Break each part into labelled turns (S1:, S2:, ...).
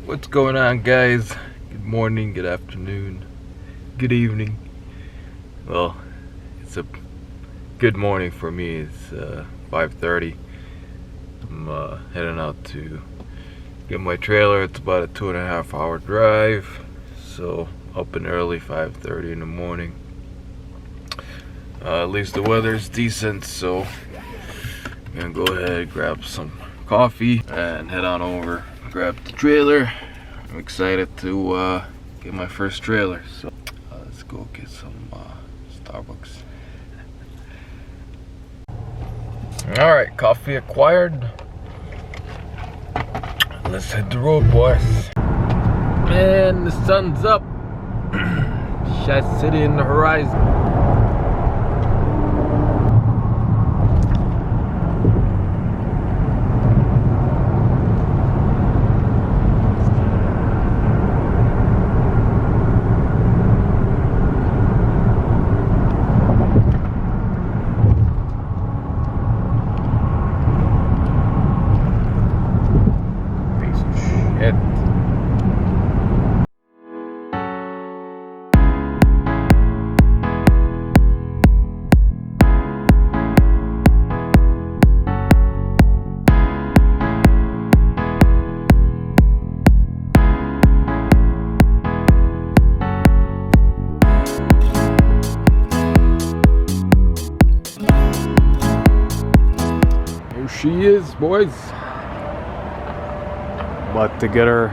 S1: What's going on, guys? Good morning, good afternoon, good evening. Well, it's a good morning for me. It's 5:30. I'm heading out to get my trailer. It's about a 2.5 hour drive, so up and early, 5:30 in the morning. At least the weather's decent, so I'm gonna go ahead, grab some coffee and head on over, grab the trailer. I'm excited to get my first trailer, so let's go get some Starbucks. Alright, coffee acquired. Let's hit the road, boys. Man, the sun's up. Shot City in the horizon. She is, boys. About to get her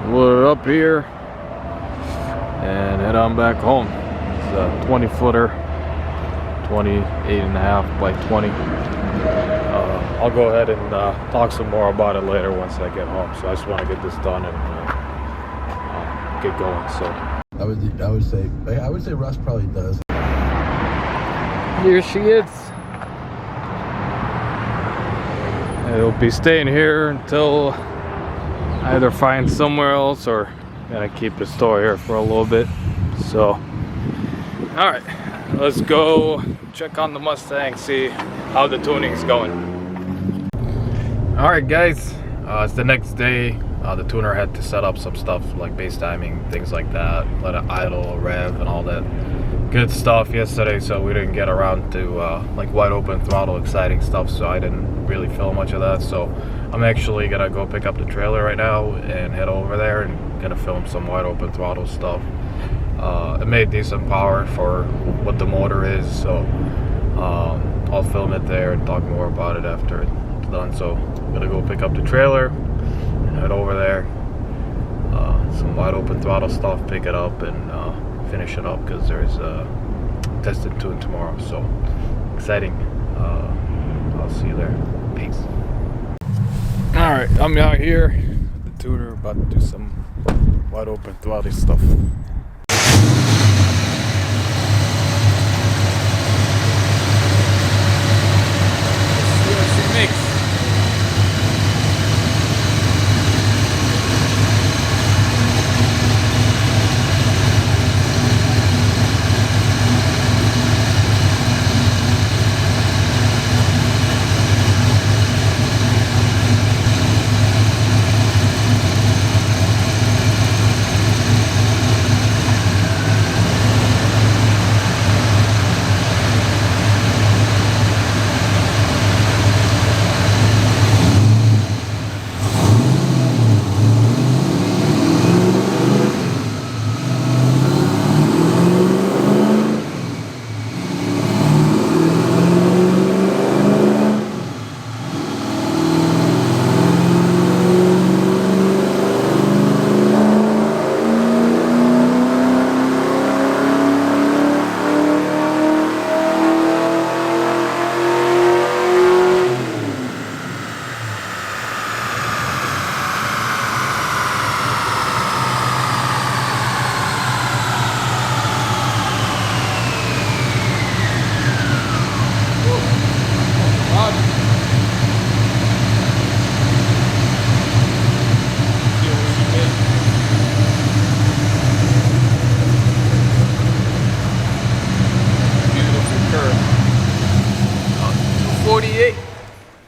S1: loaded up here and head on back home. It's a 20-footer, 28.5 by 20. I'll go ahead and talk some more about it later once I get home. So I just want to get this done and get going. So
S2: I would say Russ probably does.
S1: Here she is. It'll be staying here until I either find somewhere else or gonna keep the store here for a little bit. So, all right, let's go check on the Mustang, see how the tuning's going. All right, guys, it's the next day. The tuner had to set up some stuff like base timing, things like that, let it idle, rev, and all that good stuff yesterday, so we didn't get around to like wide open throttle exciting stuff, so I didn't really film much of that. So I'm actually gonna go pick up the trailer right now and head over there and gonna film some wide open throttle stuff. It made decent power for what the motor is, so I'll film it there and talk more about it after it's done. So I'm gonna go pick up the trailer and head over there, some wide open throttle stuff, pick it up and finish it up, because there's a test and tune tomorrow, so exciting. I'll see you there. Peace. All right, I'm out here with the tuner, about to do some wide open throttle stuff. Let's see what she makes.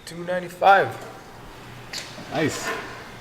S1: $295. Nice.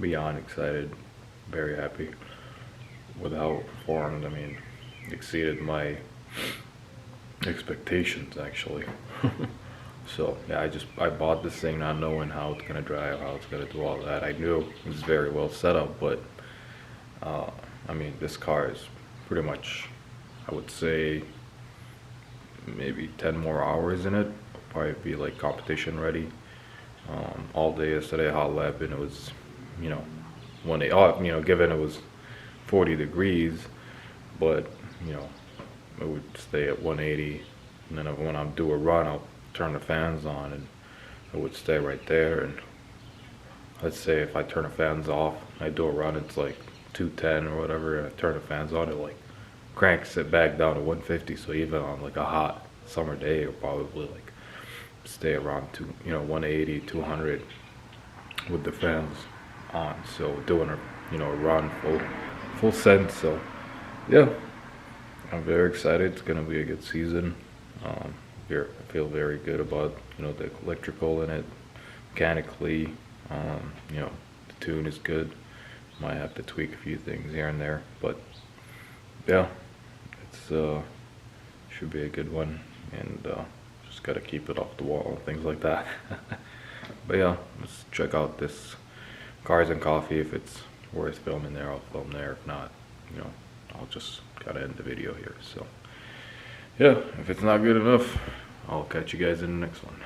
S1: beyond excited, very happy with how it performed. I mean, exceeded my expectations actually. So yeah, I bought this thing not knowing how it's gonna drive, how it's gonna do all that. I knew it was very well set up, but I mean, this car is pretty much, I would say, maybe 10 more hours in it. Probably be like competition ready. All day yesterday, hot lap, and it was, you know, given it was 40 degrees, but you know, it would stay at 180, and then when I'm do a run, I'll turn the fans on, and it would stay right there. And let's say if I turn the fans off, I do a run, it's like 210 or whatever, and I turn the fans on, it like cranks it back down to 150. So even on like a hot summer day, it'll probably like stay around 180, 200 with the fans on. So doing a run full send. So yeah, I'm very excited. It's gonna be a good season. I feel very good about the electrical in it, mechanically. The tune is good. Might have to tweak a few things here and there, but yeah, it's should be a good one, and just gotta keep it off the wall and things like that. But yeah, let's check out this Cars and Coffee. If it's worth filming there, I'll film there. If not, I'll just gotta end the video here. So yeah, if it's not good enough, I'll catch you guys in the next one.